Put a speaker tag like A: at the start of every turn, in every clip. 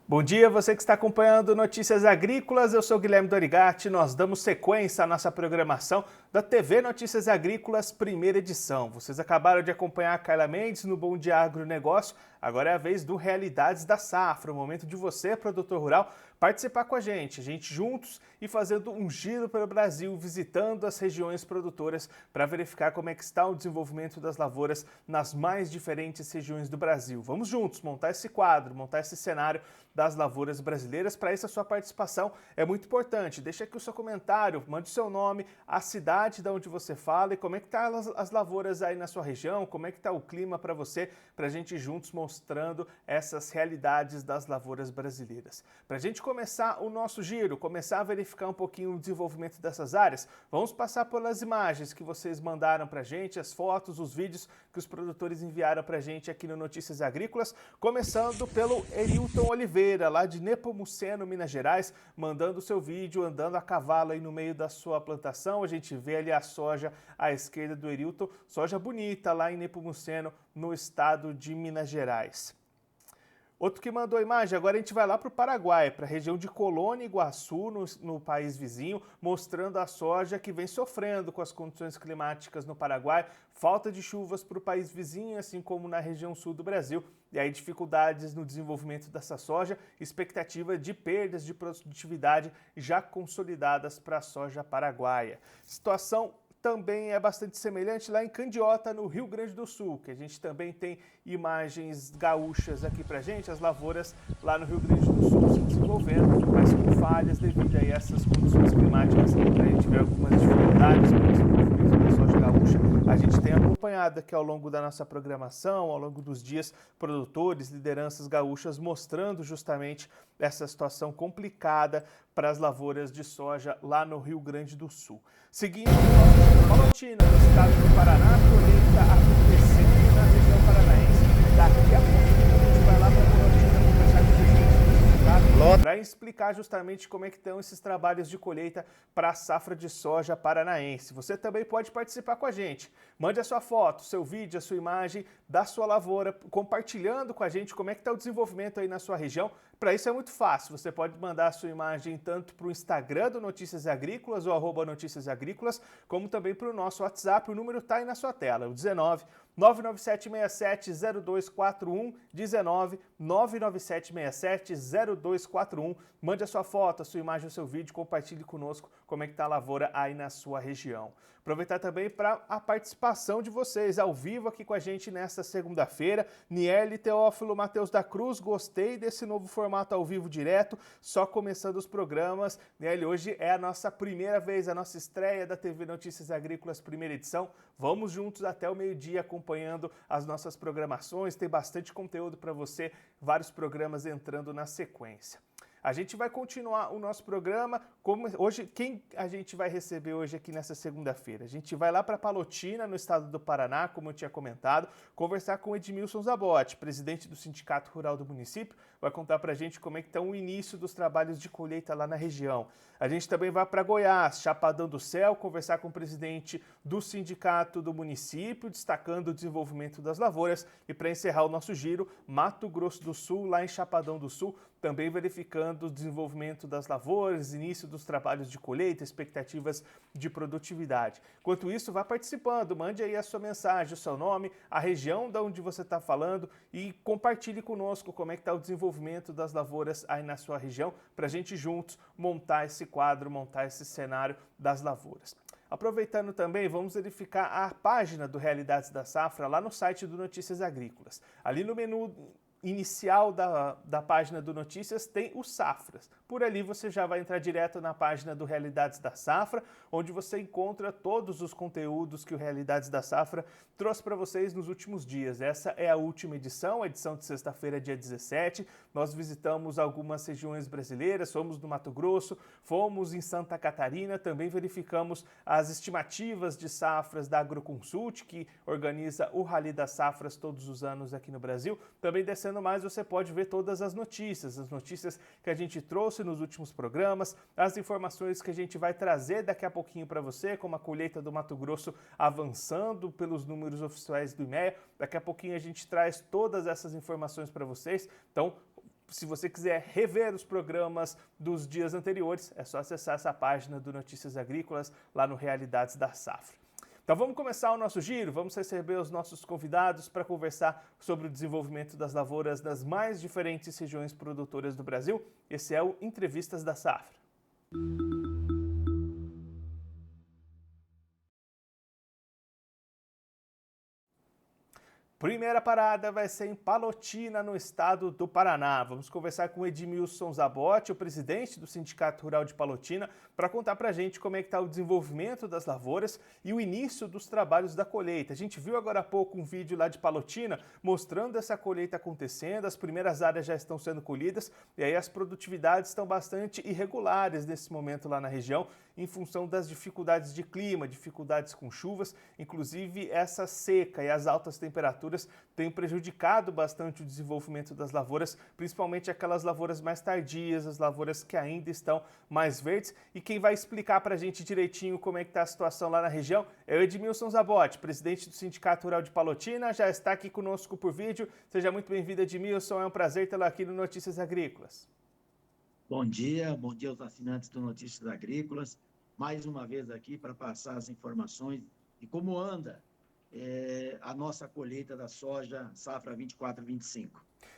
A: Bom dia, você que está acompanhando Notícias Agrícolas, eu sou Guilherme Dorigatti, nós damos sequência à nossa programação da TV Notícias Agrícolas, primeira edição. Vocês acabaram de acompanhar a Carla Mendes no Bom Dia Agronegócio, agora é a vez do Realidades da Safra, o momento de você, produtor rural, participar com a gente juntos e fazendo um giro pelo Brasil, visitando as regiões produtoras para verificar como é que está o desenvolvimento das lavouras nas mais diferentes regiões do Brasil. Vamos juntos montar esse quadro, montar esse cenário das lavouras brasileiras. Para isso, a sua participação é muito importante. Deixa aqui o seu comentário, mande o seu nome, a cidade de onde você fala e como é que tá as lavouras aí na sua região, como é que está o clima para você, para a gente juntos mostrando essas realidades das lavouras brasileiras. Para a gente começar o nosso giro, começar a verificar um pouquinho o desenvolvimento dessas áreas, vamos passar pelas imagens que vocês mandaram para a gente, as fotos, os vídeos que os produtores enviaram para a gente aqui no Notícias Agrícolas, começando pelo Erilton Oliveira, lá de Nepomuceno, Minas Gerais, mandando o seu vídeo, andando a cavalo aí no meio da sua plantação. A gente vê ali a soja à esquerda do Erilton, soja bonita lá em Nepomuceno, no estado de Minas Gerais. Outro que mandou a imagem, agora a gente vai lá para o Paraguai, para a região de Colônia e Iguaçu, no país vizinho, mostrando a soja que vem sofrendo com as condições climáticas no Paraguai, falta de chuvas para o país vizinho, assim como na região sul do Brasil, e aí dificuldades no desenvolvimento dessa soja, expectativa de perdas de produtividade já consolidadas para a soja paraguaia. Situação também é bastante semelhante lá em Candiota, no Rio Grande do Sul, que a gente também tem imagens gaúchas aqui pra gente, as lavouras lá no Rio Grande do Sul se desenvolvendo, mas com falhas devido a essas condições climáticas. A gente vê algumas dificuldades no desenvolvimento da soja gaúcha. A gente tem acompanhado aqui ao longo da nossa programação, ao longo dos dias, produtores, lideranças gaúchas mostrando justamente essa situação complicada para as lavouras de soja lá no Rio Grande do Sul. Seguindo Palotina, no estado do Paraná, colheita acontecendo na região paranaense. Daqui a pouco a gente vai lá para Palotina conversar com o presidente do sindicato para explicar justamente como é que estão esses trabalhos de colheita para a safra de soja paranaense. Você também pode participar com a gente. Mande a sua foto, seu vídeo, a sua imagem da sua lavoura, compartilhando com a gente como é que está o desenvolvimento aí na sua região. Para isso é muito fácil, você pode mandar a sua imagem tanto para o Instagram do Notícias Agrícolas, ou @Notícias Agrícolas, como também para o nosso WhatsApp, o número está aí na sua tela, o 19 997670241, 19 997670241. Mande a sua foto, a sua imagem, o seu vídeo, compartilhe conosco como é que está a lavoura aí na sua região. Aproveitar também para a participação de vocês ao vivo aqui com a gente nesta segunda-feira. Niele, Teófilo, Matheus da Cruz, gostei desse novo formato ao vivo direto, só começando os programas. Niele, hoje é a nossa primeira vez, a nossa estreia da TV Notícias Agrícolas, primeira edição. Vamos juntos até o meio-dia acompanhando as nossas programações, tem bastante conteúdo para você, vários programas entrando na sequência. A gente vai continuar o nosso programa. Hoje, quem a gente vai receber hoje aqui nessa segunda-feira? A gente vai lá para Palotina, no estado do Paraná, como eu tinha comentado, conversar com Edmilson Zabotti, presidente do Sindicato Rural do município, vai contar para a gente como é que está o início dos trabalhos de colheita lá na região. A gente também vai para Goiás, Chapadão do Céu, conversar com o presidente do sindicato do município, destacando o desenvolvimento das lavouras. E para encerrar o nosso giro, Mato Grosso do Sul, lá em Chapadão do Sul, também verificando o desenvolvimento das lavouras, início dos trabalhos de colheita, expectativas de produtividade. Enquanto isso, vá participando, mande aí a sua mensagem, o seu nome, a região de onde você está falando e compartilhe conosco como é que está o desenvolvimento das lavouras aí na sua região, para a gente juntos montar esse quadro, montar esse cenário das lavouras. Aproveitando também, vamos verificar a página do Realidades da Safra lá no site do Notícias Agrícolas. Ali no menu inicial da página do Notícias tem os Safras. Por ali você já vai entrar direto na página do Realidades da Safra, onde você encontra todos os conteúdos que o Realidades da Safra trouxe para vocês nos últimos dias. Essa é a última edição, a edição de sexta-feira, dia 17. Nós visitamos algumas regiões brasileiras, fomos no Mato Grosso, fomos em Santa Catarina, também verificamos as estimativas de safras da Agroconsult, que organiza o Rally das Safras todos os anos aqui no Brasil. Também descendo mais, você pode ver todas as notícias que a gente trouxe nos últimos programas, as informações que a gente vai trazer daqui a pouquinho para você, como a colheita do Mato Grosso avançando pelos números oficiais do IMEA. Daqui a pouquinho a gente traz todas essas informações para vocês. Então, Se você quiser rever os programas dos dias anteriores, é só acessar essa página do Notícias Agrícolas lá no Realidades da Safra. Então vamos começar o nosso giro, vamos receber os nossos convidados para conversar sobre o desenvolvimento das lavouras das mais diferentes regiões produtoras do Brasil. Esse é o Entrevistas da Safra. Primeira parada vai ser em Palotina, no estado do Paraná. Vamos conversar com Edmilson Zabotti, o presidente do Sindicato Rural de Palotina, para contar para a gente como é que está o desenvolvimento das lavouras e o início dos trabalhos da colheita. A gente viu agora há pouco um vídeo lá de Palotina mostrando essa colheita acontecendo, as primeiras áreas já estão sendo colhidas e aí as produtividades estão bastante irregulares nesse momento lá na região, em função das dificuldades de clima, dificuldades com chuvas, inclusive essa seca e as altas temperaturas têm prejudicado bastante o desenvolvimento das lavouras, principalmente aquelas lavouras mais tardias, as lavouras que ainda estão mais verdes. E quem vai explicar para a gente direitinho como é que está a situação lá na região é o Edmilson Zabotti, presidente do Sindicato Rural de Palotina, já está aqui conosco por vídeo. Seja muito bem-vindo, Edmilson, é um prazer tê-lo aqui no Notícias Agrícolas.
B: Bom dia aos assinantes do Notícias Agrícolas, mais uma vez aqui para passar as informações de como anda a nossa colheita da soja safra 24-25.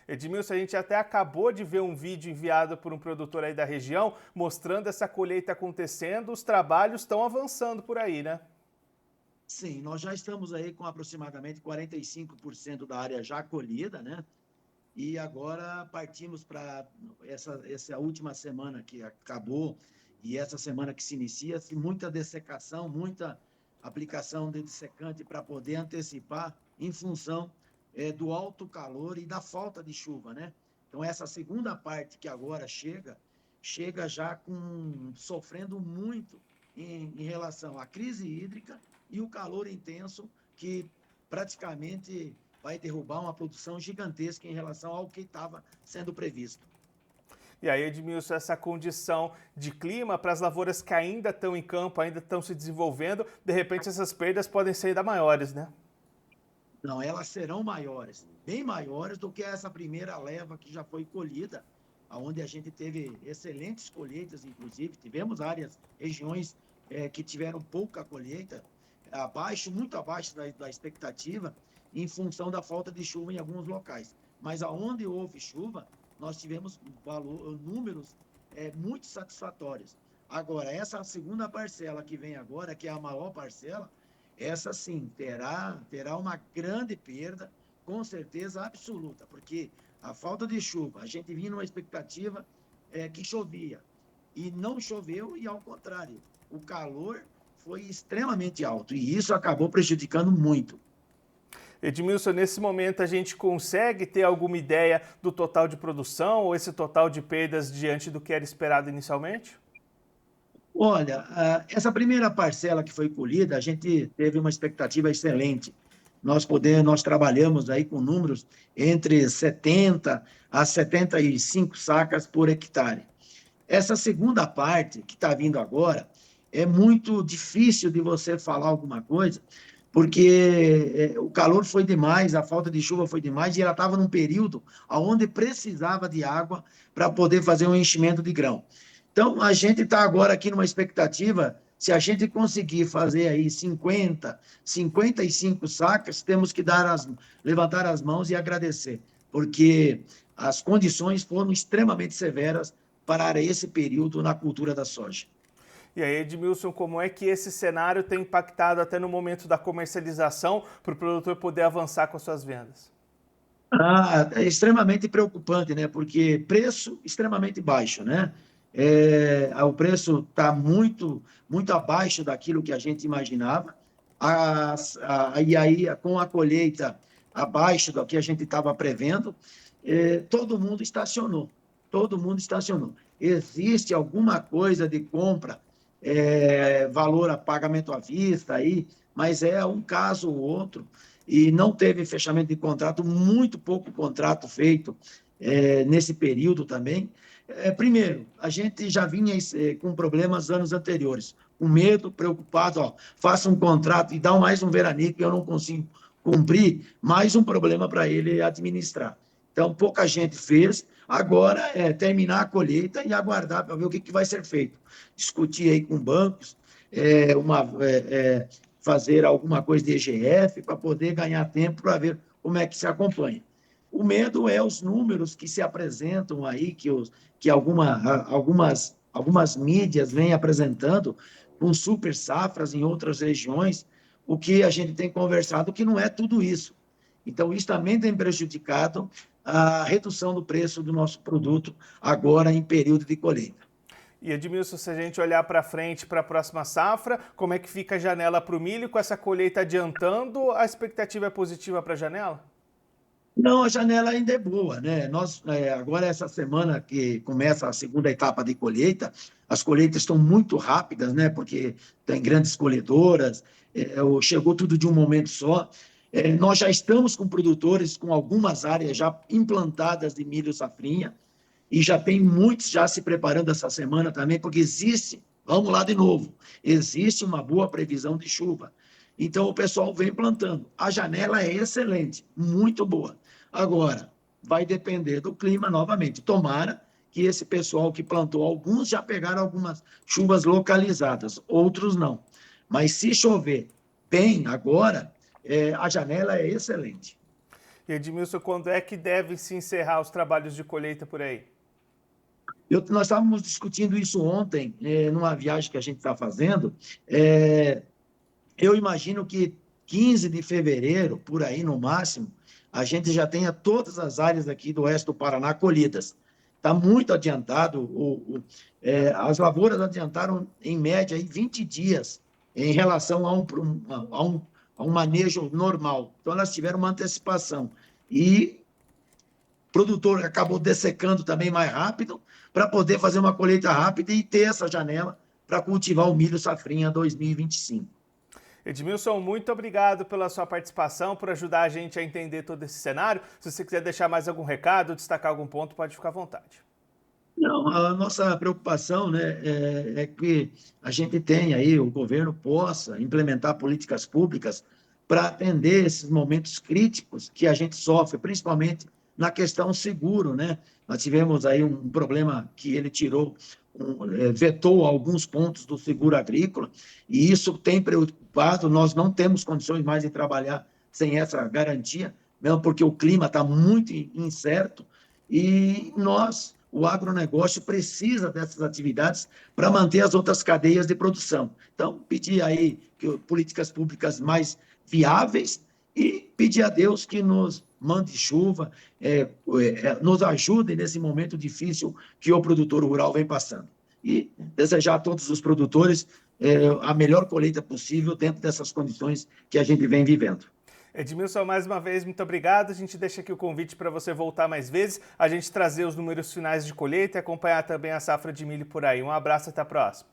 A: Edmilson, a gente até acabou de ver um vídeo enviado por um produtor aí da região, mostrando essa colheita acontecendo, os trabalhos estão avançando por aí, né?
B: Sim, nós já estamos aí com aproximadamente 45% da área já colhida, né? E agora partimos para essa última semana que acabou e essa semana que se inicia, muita dessecação, muita aplicação de dessecante para poder antecipar em função do alto calor e da falta de chuva, né? Então, essa segunda parte que agora chega já sofrendo muito em relação à crise hídrica e o calor intenso que praticamente vai derrubar uma produção gigantesca em relação ao que estava sendo previsto.
A: E aí, Edmilson, essa condição de clima para as lavouras que ainda estão em campo, ainda estão se desenvolvendo, de repente essas perdas podem ser ainda maiores, né?
B: Não, elas serão maiores, bem maiores do que essa primeira leva que já foi colhida, onde a gente teve excelentes colheitas, inclusive, tivemos regiões que tiveram pouca colheita, muito abaixo da expectativa, em função da falta de chuva em alguns locais. Mas aonde houve chuva, nós tivemos números muito satisfatórios. Agora, essa segunda parcela que vem agora, que é a maior parcela, essa sim terá uma grande perda, com certeza absoluta, porque a falta de chuva, a gente vinha numa expectativa que chovia, e não choveu, e ao contrário, o calor foi extremamente alto, e isso acabou prejudicando muito.
A: Edmilson, nesse momento a gente consegue ter alguma ideia do total de produção ou esse total de perdas diante do que era esperado inicialmente?
B: Olha, essa primeira parcela que foi colhida, a gente teve uma expectativa excelente. Nós trabalhamos aí com números entre 70 a 75 sacas por hectare. Essa segunda parte que está vindo agora é muito difícil de você falar alguma coisa, porque o calor foi demais, a falta de chuva foi demais, e ela estava num período onde precisava de água para poder fazer um enchimento de grão. Então, a gente está agora aqui numa expectativa, se a gente conseguir fazer aí 50, 55 sacas, temos que levantar as mãos e agradecer, porque as condições foram extremamente severas para esse período na cultura da soja.
A: E aí, Edmilson, como é que esse cenário tem impactado até no momento da comercialização para o produtor poder avançar com as suas vendas?
B: É extremamente preocupante, né? Porque preço extremamente baixo, né? O preço está muito abaixo daquilo que a gente imaginava. E aí, com a colheita abaixo do que a gente estava prevendo, todo mundo estacionou. Todo mundo estacionou. Existe alguma coisa de compra, valor a pagamento à vista aí, mas é um caso ou outro, e não teve fechamento de contrato, muito pouco contrato feito nesse período também. Primeiro, a gente já vinha com problemas anos anteriores, com medo, preocupado, faça um contrato e dá mais um veranico que eu não consigo cumprir, mais um problema para ele administrar. Então, pouca gente fez. Agora é terminar a colheita e aguardar para ver o que vai ser feito. Discutir aí com bancos, fazer alguma coisa de EGF para poder ganhar tempo para ver como é que se acompanha. O medo é os números que se apresentam aí, que algumas mídias vêm apresentando com super safras em outras regiões, o que a gente tem conversado que não é tudo isso. Então, isso também tem prejudicado a redução do preço do nosso produto agora em período de colheita.
A: E Edmilson, se a gente olhar para frente, para a próxima safra, como é que fica a janela para o milho com essa colheita adiantando? A expectativa é positiva para a janela?
B: Não, a janela ainda é boa, né? Agora, essa semana que começa a segunda etapa de colheita, as colheitas estão muito rápidas, né? Porque tem grandes colhedoras, chegou tudo de um momento só. Nós já estamos com produtores com algumas áreas já implantadas de milho safrinha, e já tem muitos já se preparando essa semana também, porque existe, vamos lá de novo, existe uma boa previsão de chuva. Então, o pessoal vem plantando. A janela é excelente, muito boa. Agora, vai depender do clima novamente. Tomara que esse pessoal que plantou, alguns já pegaram algumas chuvas localizadas, outros não. Mas se chover bem agora, a janela é excelente.
A: E Edmilson, quando é que devem se encerrar os trabalhos de colheita por aí?
B: Nós estávamos discutindo isso ontem, numa viagem que a gente está fazendo. Eu imagino que 15 de fevereiro, por aí no máximo, a gente já tenha todas as áreas aqui do oeste do Paraná colhidas. Está muito adiantado. As lavouras adiantaram, em média, aí 20 dias em relação a um manejo normal. Então, elas tiveram uma antecipação. E o produtor acabou dessecando também mais rápido para poder fazer uma colheita rápida e ter essa janela para cultivar o milho safrinha 2025.
A: Edmilson, muito obrigado pela sua participação, por ajudar a gente a entender todo esse cenário. Se você quiser deixar mais algum recado, destacar algum ponto, pode ficar à vontade.
B: Não, a nossa preocupação, né, é que a gente tenha aí, o governo possa implementar políticas públicas para atender esses momentos críticos que a gente sofre, principalmente na questão seguro, né? Nós tivemos aí um problema que ele vetou alguns pontos do seguro agrícola, e isso tem preocupado. Nós não temos condições mais de trabalhar sem essa garantia, mesmo porque o clima está muito incerto, e o agronegócio precisa dessas atividades para manter as outras cadeias de produção. Então, pedir aí políticas públicas mais viáveis e pedir a Deus que nos mande chuva, nos ajude nesse momento difícil que o produtor rural vem passando. E desejar a todos os produtores a melhor colheita possível dentro dessas condições que a gente vem vivendo.
A: Edmilson, mais uma vez, muito obrigado. A gente deixa aqui o convite para você voltar mais vezes, a gente trazer os números finais de colheita e acompanhar também a safra de milho por aí. Um abraço, até a próxima.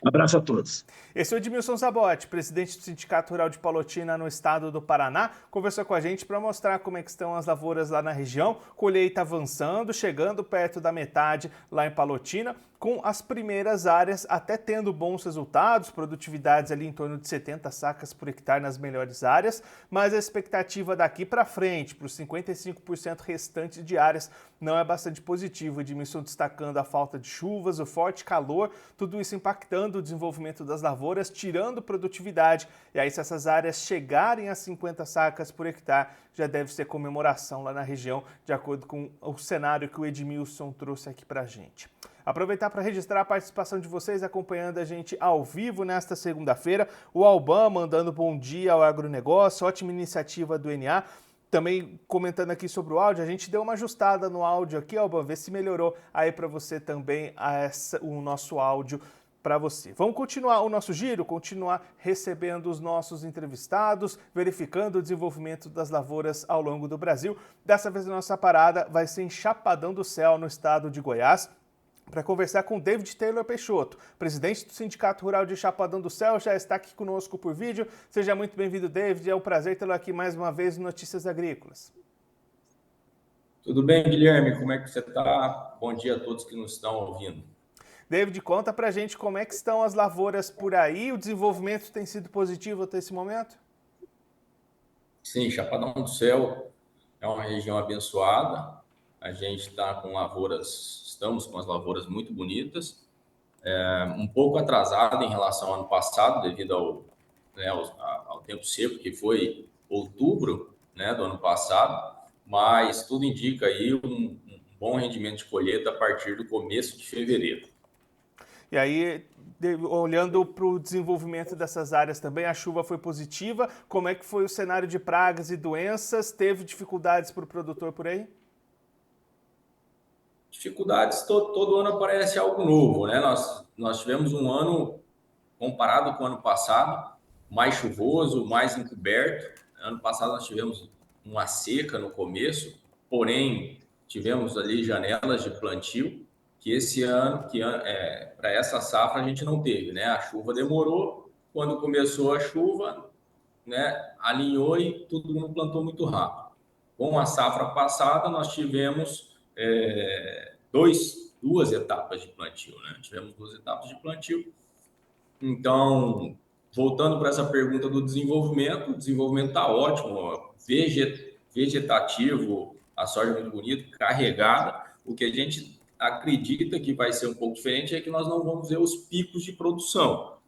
B: Um abraço a todos.
A: Esse é o Edmilson Zabotti, presidente do Sindicato Rural de Palotina no estado do Paraná, conversou com a gente para mostrar como é que estão as lavouras lá na região, colheita avançando, chegando perto da metade lá em Palotina, com as primeiras áreas até tendo bons resultados, produtividades ali em torno de 70 sacas por hectare nas melhores áreas, mas a expectativa daqui para frente, para os 55% restantes de áreas, não é bastante positivo. Edmilson destacando a falta de chuvas, o forte calor, tudo isso impactando o desenvolvimento das lavouras, tirando produtividade. E aí, se essas áreas chegarem a 50 sacas por hectare, já deve ser comemoração lá na região, de acordo com o cenário que o Edmilson trouxe aqui para a gente. Aproveitar para registrar a participação de vocês acompanhando a gente ao vivo nesta segunda-feira. O Alban mandando bom dia ao agronegócio, ótima iniciativa do NA. Também comentando aqui sobre o áudio, a gente deu uma ajustada no áudio aqui, Alban, vê se melhorou aí para você também o nosso áudio para você. Vamos continuar o nosso giro, continuar recebendo os nossos entrevistados, verificando o desenvolvimento das lavouras ao longo do Brasil. Dessa vez a nossa parada vai ser em Chapadão do Céu, no estado de Goiás, para conversar com David Taylor Peixoto, presidente do Sindicato Rural de Chapadão do Céu, já está aqui conosco por vídeo. Seja muito bem-vindo, David. É um prazer tê-lo aqui mais uma vez no Notícias Agrícolas.
C: Tudo bem, Guilherme? Como é que você está? Bom dia a todos que nos estão ouvindo.
A: David, conta pra gente como é que estão as lavouras por aí. O desenvolvimento tem sido positivo até esse momento?
C: Sim, Chapadão do Céu é uma região abençoada. A gente está com estamos com as lavouras muito bonitas, um pouco atrasado em relação ao ano passado, devido ao tempo seco, que foi outubro, né, do ano passado, mas tudo indica aí um bom rendimento de colheita a partir do começo de fevereiro.
A: E aí, olhando para o desenvolvimento dessas áreas também, a chuva foi positiva. Como é que foi o cenário de pragas e doenças? Teve dificuldades para o produtor por aí?
C: Dificuldades, todo ano aparece algo novo, né? Nós tivemos um ano, comparado com o ano passado, mais chuvoso, mais encoberto. Ano passado nós tivemos uma seca no começo, porém tivemos ali janelas de plantio, que esse ano, para essa safra a gente não teve, né? A chuva demorou, quando começou a chuva, né, alinhou e todo mundo plantou muito rápido. Com a safra passada, nós tivemos duas etapas de plantio, né? Tivemos 2 etapas de plantio. Então, voltando para essa pergunta do desenvolvimento, o desenvolvimento está ótimo, vegetativo, a soja muito bonita, carregada. O que a gente acredita que vai ser um pouco diferente é que nós não vamos ver os picos de produção.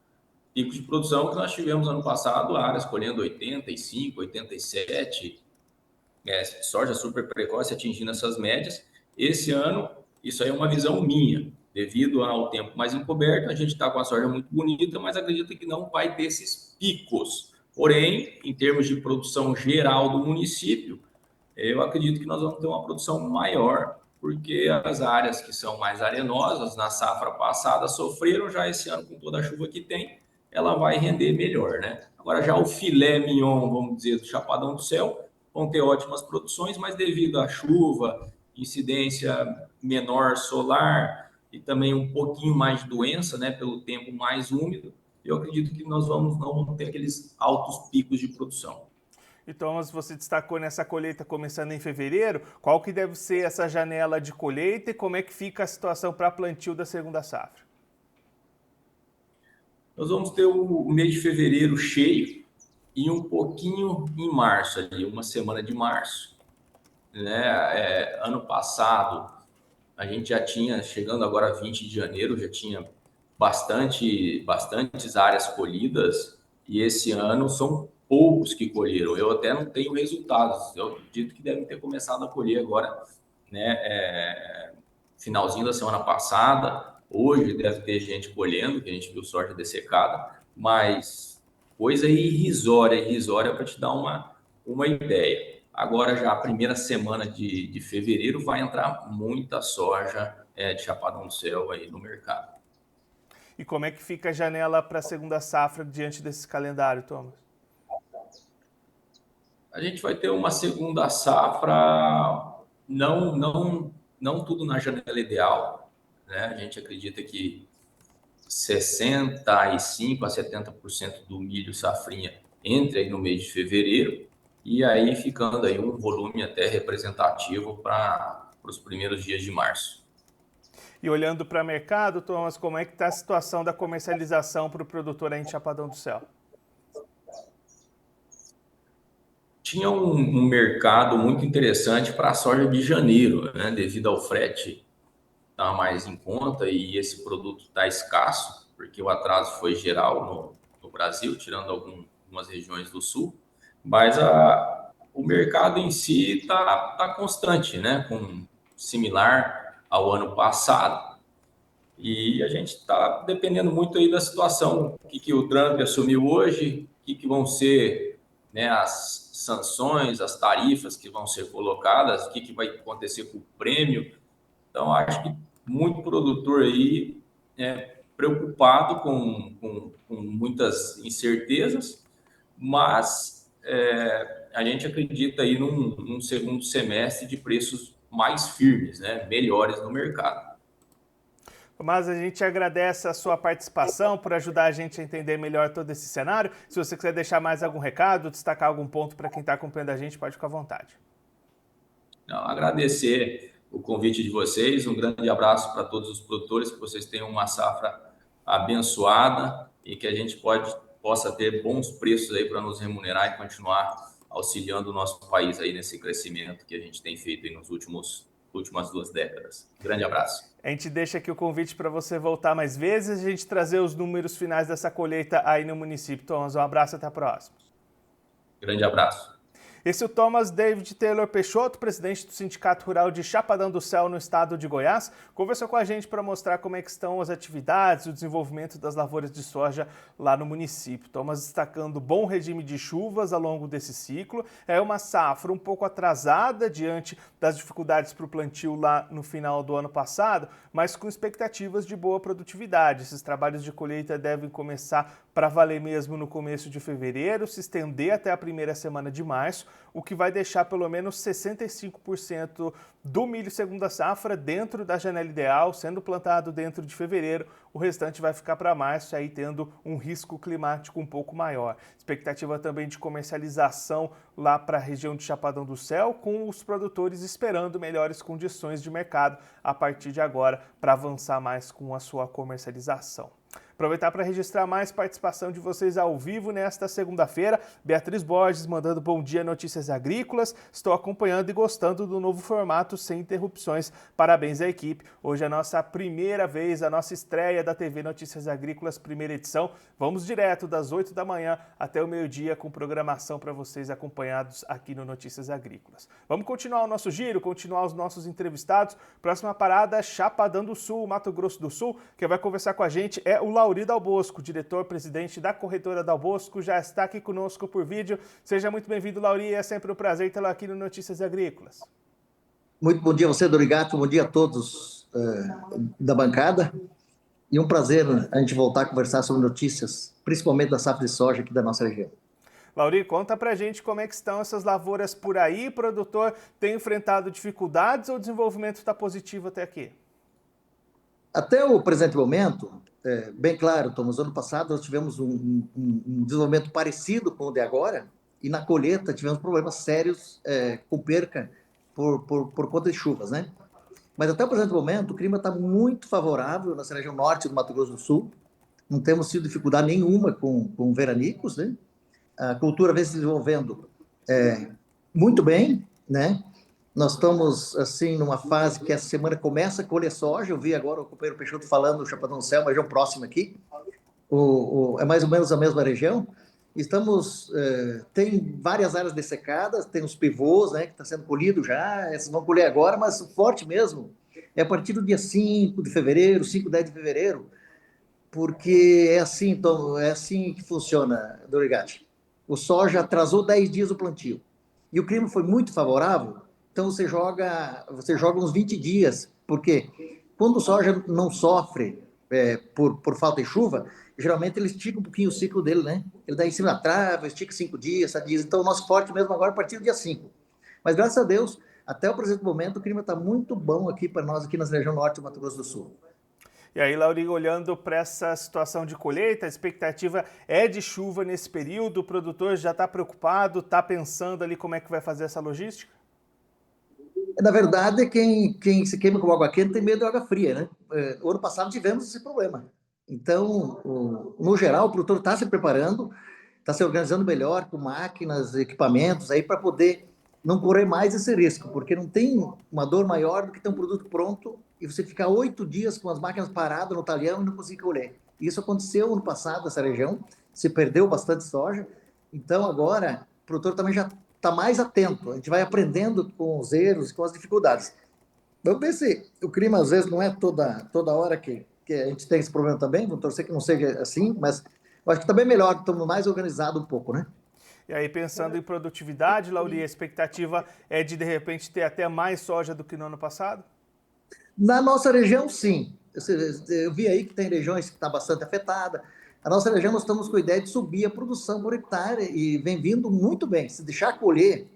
C: Picos de produção que nós tivemos ano passado, áreas colhendo 85, 87, soja super precoce atingindo essas médias. Esse ano, isso aí é uma visão minha. Devido ao tempo mais encoberto, a gente está com a soja muito bonita, mas acredito que não vai ter esses picos. Porém, em termos de produção geral do município, eu acredito que nós vamos ter uma produção maior, porque as áreas que são mais arenosas na safra passada sofreram, já esse ano com toda a chuva que tem, ela vai render melhor, né? Agora já o filé mignon, vamos dizer, do Chapadão do Céu, vão ter ótimas produções, mas devido à chuva, incidência menor solar e também um pouquinho mais de doença, né, pelo tempo mais úmido, eu acredito que nós não vamos ter aqueles altos picos de produção.
A: Então, você destacou nessa colheita começando em fevereiro, qual que deve ser essa janela de colheita e como é que fica a situação para plantio da segunda safra?
C: Nós vamos ter o mês de fevereiro cheio e um pouquinho em março, ali, uma semana de março. Né? Ano passado, a gente já tinha, chegando agora a 20 de janeiro, já tinha bastantes áreas colhidas e esse ano são poucos que colheram. Eu até não tenho resultados, eu acredito que devem ter começado a colher agora, né? Finalzinho da semana passada, hoje deve ter gente colhendo, que a gente viu soja dessecada, mas coisa irrisória para te dar uma ideia. Agora já a primeira semana de fevereiro vai entrar muita soja de Chapadão do Céu aí no mercado.
A: E como é que fica a janela para a segunda safra diante desse calendário, Thomas?
C: A gente vai ter uma segunda safra, não tudo na janela ideal, né? A gente acredita que 65% a 70% do milho safrinha entre aí no mês de fevereiro e aí ficando aí um volume até representativo para os primeiros dias de março.
A: E olhando para o mercado, Thomas, como é que está a situação da comercialização para o produtor aí em Chapadão do Céu?
C: Tinha um mercado muito interessante para a soja de janeiro, né? Devido ao frete estar mais em conta e esse produto está escasso, porque o atraso foi geral no Brasil, tirando algumas regiões do sul, mas o mercado em si está constante, né? Similar ao ano passado. E a gente está dependendo muito aí da situação, o que o Trump assumiu hoje, o que vão ser, né, as sanções, as tarifas que vão ser colocadas, o que vai acontecer com o prêmio. Então, acho que muito produtor aí preocupado com muitas incertezas, mas a gente acredita aí num segundo semestre de preços mais firmes, né, melhores no mercado.
A: Mas a gente agradece a sua participação por ajudar a gente a entender melhor todo esse cenário. Se você quiser deixar mais algum recado, destacar algum ponto para quem está acompanhando a gente, pode ficar à vontade.
C: Não, agradecer o convite de vocês, um grande abraço para todos os produtores, que vocês tenham uma safra abençoada e que a gente possa ter bons preços aí para nos remunerar e continuar auxiliando o nosso país aí nesse crescimento que a gente tem feito aí nas últimas 2 décadas. Grande abraço.
A: A gente deixa aqui o convite para você voltar mais vezes e a gente trazer os números finais dessa colheita aí no município. Thomas, um abraço e até a próxima.
C: Grande abraço.
A: Esse é o Thomas David Taylor Peixoto, presidente do Sindicato Rural de Chapadão do Céu, no estado de Goiás, conversou com a gente para mostrar como é que estão as atividades e o desenvolvimento das lavouras de soja lá no município. Thomas destacando bom regime de chuvas ao longo desse ciclo. É uma safra um pouco atrasada diante das dificuldades para o plantio lá no final do ano passado, mas com expectativas de boa produtividade. Esses trabalhos de colheita devem começar para valer mesmo no começo de fevereiro, se estender até a primeira semana de março, o que vai deixar pelo menos 65% do milho segunda safra dentro da janela ideal, sendo plantado dentro de fevereiro. O restante vai ficar para março, aí tendo um risco climático um pouco maior. Expectativa também de comercialização lá para a região de Chapadão do Céu, com os produtores esperando melhores condições de mercado a partir de agora para avançar mais com a sua comercialização. Aproveitar para registrar mais participação de vocês ao vivo nesta segunda-feira. Beatriz Borges mandando bom dia, Notícias Agrícolas. Estou acompanhando e gostando do novo formato sem interrupções. Parabéns à equipe. Hoje é a nossa primeira vez, a nossa estreia da TV Notícias Agrícolas, primeira edição. Vamos direto das 8 da manhã até o meio-dia com programação para vocês acompanhados aqui no Notícias Agrícolas. Vamos continuar o nosso giro, continuar os nossos entrevistados. Próxima parada, Chapadão do Sul, Mato Grosso do Sul. Quem vai conversar com a gente é o Lauri Dal Bosco, diretor-presidente da corretora Dal Bosco, já está aqui conosco por vídeo. Seja muito bem-vindo, Lauri, é sempre um prazer tê-lo aqui no Notícias Agrícolas.
D: Muito bom dia a você, Dorigato, bom dia a todos da bancada, e um prazer a gente voltar a conversar sobre notícias, principalmente da safra de soja aqui da nossa região.
A: Lauri, conta pra gente como é que estão essas lavouras por aí, o produtor tem enfrentado dificuldades ou o desenvolvimento está positivo até aqui?
D: Até o presente momento, bem claro, Thomas, ano passado nós tivemos um desenvolvimento parecido com o de agora, e na colheita tivemos problemas sérios com perca por conta de chuvas, né? Mas até o presente momento o clima está muito favorável nessa região norte do Mato Grosso do Sul, não temos tido dificuldade nenhuma com veranicos, né? A cultura vem se desenvolvendo muito bem, né? Nós estamos, assim, numa fase que essa semana começa a colher soja. Eu vi agora o companheiro Peixoto falando do Chapadão do Céu, uma região próxima aqui. É mais ou menos a mesma região. Estamos, tem várias áreas dessecadas, tem os pivôs, né, que está sendo colhido já. Essas vão colher agora, mas o forte mesmo é a partir do dia 5 de fevereiro, 5, 10 de fevereiro, porque é assim, então, é assim que funciona, Dorigatti. O soja atrasou 10 dias o plantio. E o clima foi muito favorável. Então, você joga uns 20 dias, porque quando o soja não sofre por falta de chuva, geralmente ele estica um pouquinho o ciclo dele, né? Ele dá em cima da trave, estica 5 dias, 7 dias. Então, o nosso forte mesmo agora é a partir do dia 5. Mas, graças a Deus, até o presente momento, o clima está muito bom aqui para nós, aqui na região norte do Mato Grosso do Sul.
A: E aí, Lauri, olhando para essa situação de colheita, a expectativa é de chuva nesse período, o produtor já está preocupado, está pensando ali como é que vai fazer essa logística?
D: Na verdade, quem se queima com água quente tem medo de água fria, né? O ano passado tivemos esse problema. Então, no geral, o produtor está se preparando, está se organizando melhor com máquinas, equipamentos aí para poder não correr mais esse risco, porque não tem uma dor maior do que ter um produto pronto e você ficar 8 dias com as máquinas paradas no talhão e não conseguir colher. Isso aconteceu ano passado nessa região, se perdeu bastante soja. Então, agora, o produtor também já está mais atento, a gente vai aprendendo com os erros, com as dificuldades. Vamos ver se o clima, às vezes, não é toda hora que a gente tem esse problema também, vamos torcer que não seja assim, mas eu acho que também é melhor, estamos mais organizados um pouco, né?
A: E aí, pensando em produtividade, Lauri, a expectativa é de repente, ter até mais soja do que no ano passado?
D: Na nossa região, sim. Eu vi aí que tem regiões que está bastante afetada. A nossa região, nós estamos com a ideia de subir a produção por hectare e vem vindo muito bem. Se deixar colher,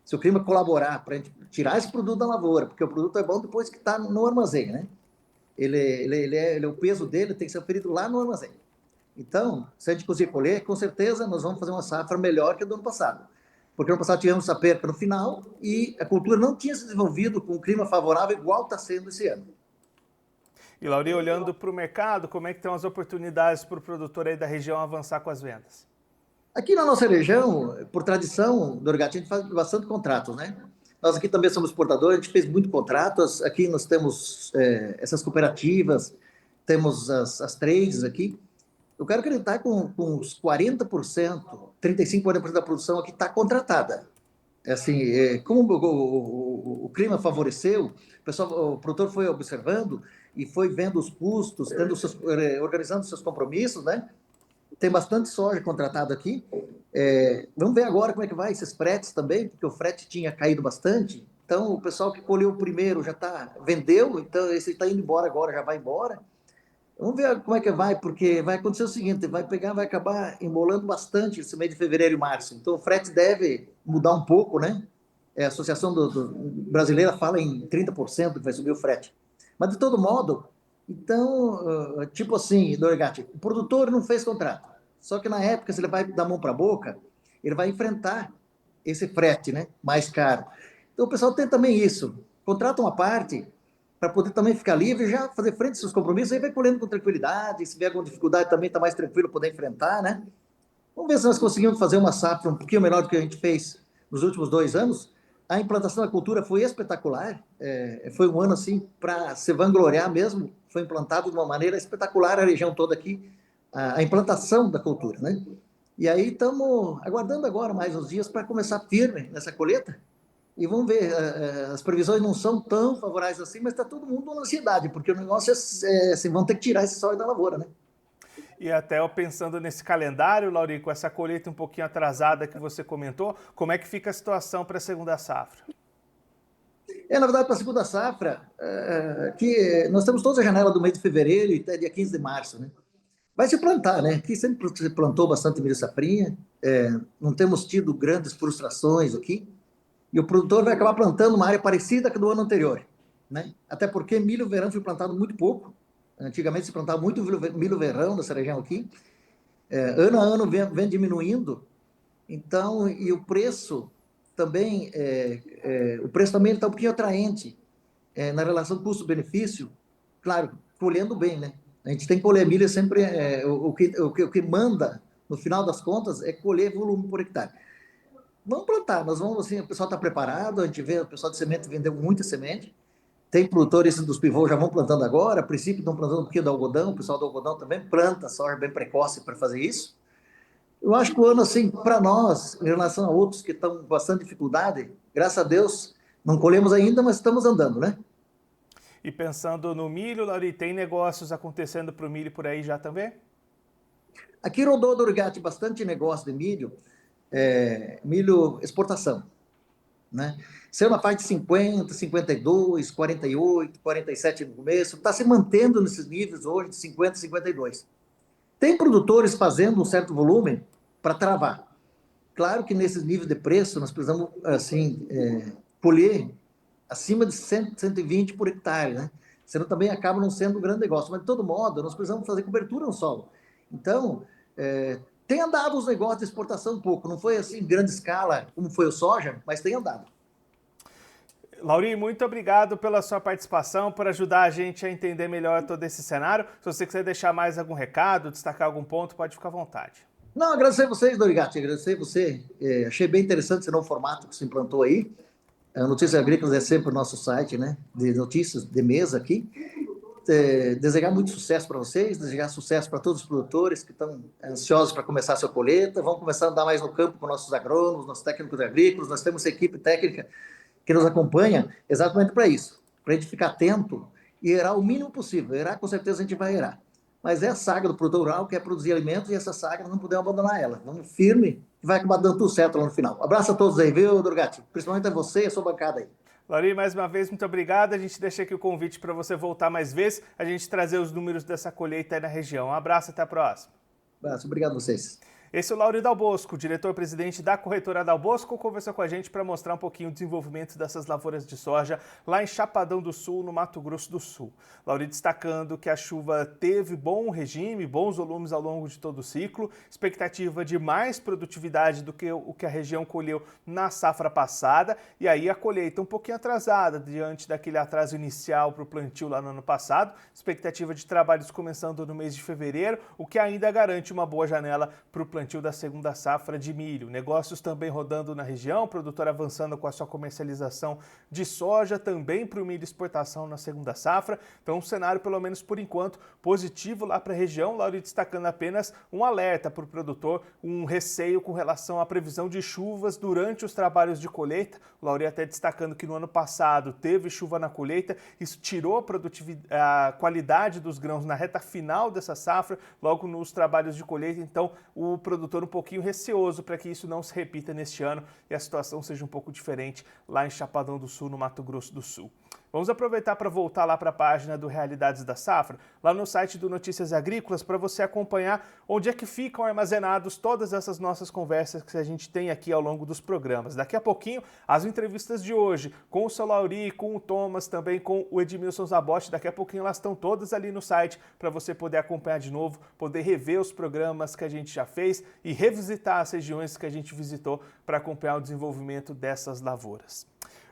D: se o clima colaborar para a gente tirar esse produto da lavoura, porque o produto é bom depois que está no armazém, né? O peso dele tem que ser oferido lá no armazém. Então, se a gente conseguir colher, com certeza nós vamos fazer uma safra melhor que a do ano passado. Porque no ano passado tivemos essa perca no final e a cultura não tinha se desenvolvido com um clima favorável igual está sendo esse ano.
A: E, Lauri, olhando para o mercado, como é que estão as oportunidades para o produtor aí da região avançar com as vendas?
D: Aqui na nossa região, por tradição, Dorgatti, a gente faz bastante contratos, né? Nós aqui também somos exportadores, a gente fez muito contratos. Aqui nós temos essas cooperativas, temos as trades aqui. Eu quero acreditar com uns 40%, 35%, 40% da produção aqui está contratada. Assim, como o clima favoreceu, o produtor foi observando e foi vendo os custos, organizando seus compromissos, né? Tem bastante soja contratada aqui. Vamos ver agora como é que vai esses fretes também, porque o frete tinha caído bastante. Então, o pessoal que colheu o primeiro já vendeu, então esse está indo embora agora, já vai embora. Vamos ver como é que vai, porque vai acontecer o seguinte, vai acabar embolando bastante esse mês de fevereiro e março. Então, o frete deve mudar um pouco, né? A Associação Brasileira fala em 30% que vai subir o frete. Mas, de todo modo, então, tipo assim, Dorgatti, o produtor não fez contrato. Só que, na época, se ele vai da mão para a boca, ele vai enfrentar esse frete, né? Mais caro. Então, o pessoal tem também isso. Contrata uma parte para poder também ficar livre e já fazer frente aos seus compromissos, aí vai colhendo com tranquilidade, se vier alguma dificuldade também está mais tranquilo poder enfrentar, né? Vamos ver se nós conseguimos fazer uma safra um pouquinho melhor do que a gente fez nos últimos 2 anos. A implantação da cultura foi espetacular, foi um ano assim para se vangloriar mesmo, foi implantado de uma maneira espetacular a região toda aqui, a implantação da cultura, né? E aí estamos aguardando agora mais uns dias para começar firme nessa colheita, e vamos ver, as previsões não são tão favoráveis assim, mas está todo mundo na ansiedade, porque o negócio assim, vão ter que tirar esse soja da lavoura, né?
A: E até eu pensando nesse calendário, Lauri, com essa colheita um pouquinho atrasada que você comentou, como é que fica a situação para a segunda safra?
D: Na verdade, para a segunda safra, que nós temos toda a janela do mês de fevereiro e até dia 15 de março, né? Vai se plantar, né? Aqui sempre se plantou bastante milho safrinha, não temos tido grandes frustrações aqui, e o produtor vai acabar plantando uma área parecida com a do ano anterior, né? Até porque milho verão foi plantado muito pouco. Antigamente se plantava muito milho verão nessa região aqui. Ano a ano vem diminuindo. Então, e o preço também está um pouquinho atraente na relação custo-benefício. Claro, colhendo bem, né? A gente tem que colher milho sempre, o que manda, no final das contas, é colher volume por hectare. Vamos plantar, nós vamos assim, o pessoal está preparado, a gente vê, o pessoal de semente vendeu muita semente, tem produtores dos pivôs já vão plantando agora, a princípio estão plantando um pouquinho do algodão, o pessoal do algodão também planta soja bem precoce para fazer isso. Eu acho que o ano, assim, para nós, em relação a outros que estão com bastante dificuldade, graças a Deus, não colhemos ainda, mas estamos andando, né?
A: E pensando no milho, Lauri, tem negócios acontecendo para o milho por aí já também?
D: Aqui rodou, Dorgatti, bastante negócio de milho, milho exportação, né? Saiu na parte de 50, 52, 48, 47 no começo, está se mantendo nesses níveis hoje de 50, 52. Tem produtores fazendo um certo volume para travar. Claro que nesses níveis de preço nós precisamos, assim, colher acima de 100, 120 por hectare, né? Senão também acaba não sendo um grande negócio. Mas, de todo modo, nós precisamos fazer cobertura no solo. Então, tem andado os negócios de exportação um pouco. Não foi assim em grande escala, como foi o soja, mas tem andado.
A: Lauri, muito obrigado pela sua participação, por ajudar a gente a entender melhor todo esse cenário. Se você quiser deixar mais algum recado, destacar algum ponto, pode ficar à vontade.
D: Não, agradecer a vocês, Dorigatti, agradecer a você. Achei bem interessante esse novo formato que se implantou aí. A Notícias Agrícolas é sempre o nosso site, né, de notícias de mesa aqui. Desejar muito sucesso para vocês, desejar sucesso para todos os produtores que estão ansiosos para começar a sua colheita. Vamos começar a andar mais no campo com nossos agrônomos, nossos técnicos agrícolas. Nós temos equipe técnica que nos acompanha exatamente para isso, para a gente ficar atento e errar o mínimo possível. Errar, com certeza, a gente vai errar. Mas é a saga do produtor rural, que é produzir alimentos, e essa saga nós não podemos abandonar ela. Vamos firme, que vai acabar dando tudo certo lá no final. Abraço a todos aí, viu, Dorgatti? Principalmente a você e a sua bancada aí.
A: Lauri, mais uma vez, muito obrigado. A gente deixa aqui o convite para você voltar mais vezes, a gente trazer os números dessa colheita aí na região. Um abraço, até a próxima.
D: Abraço, obrigado a vocês.
A: Esse é o Lauri Dal Bosco, diretor-presidente da corretora Dal Bosco, conversou com a gente para mostrar um pouquinho o desenvolvimento dessas lavouras de soja lá em Chapadão do Sul, no Mato Grosso do Sul. Lauri destacando que a chuva teve bom regime, bons volumes ao longo de todo o ciclo, expectativa de mais produtividade do que o que a região colheu na safra passada, e aí a colheita um pouquinho atrasada diante daquele atraso inicial para o plantio lá no ano passado, expectativa de trabalhos começando no mês de fevereiro, o que ainda garante uma boa janela para o plantio plantio da segunda safra de milho. Negócios também rodando na região, produtor avançando com a sua comercialização de soja, também para o milho exportação na segunda safra. Então, um cenário, pelo menos por enquanto, positivo lá para a região. Lauri destacando apenas um alerta para o produtor, um receio com relação à previsão de chuvas durante os trabalhos de colheita. O Lauri até destacando que no ano passado teve chuva na colheita, isso tirou a qualidade dos grãos na reta final dessa safra, logo nos trabalhos de colheita. Então, o produtor um pouquinho receoso para que isso não se repita neste ano e a situação seja um pouco diferente lá em Chapadão do Sul, no Mato Grosso do Sul. Vamos aproveitar para voltar lá para a página do Realidades da Safra, lá no site do Notícias Agrícolas, para você acompanhar onde é que ficam armazenados todas essas nossas conversas que a gente tem aqui ao longo dos programas. Daqui a pouquinho, as entrevistas de hoje, com o seu Lauri, com o Thomas, também com o Edmilson Zabotti, daqui a pouquinho elas estão todas ali no site para você poder acompanhar de novo, poder rever os programas que a gente já fez e revisitar as regiões que a gente visitou para acompanhar o desenvolvimento dessas lavouras.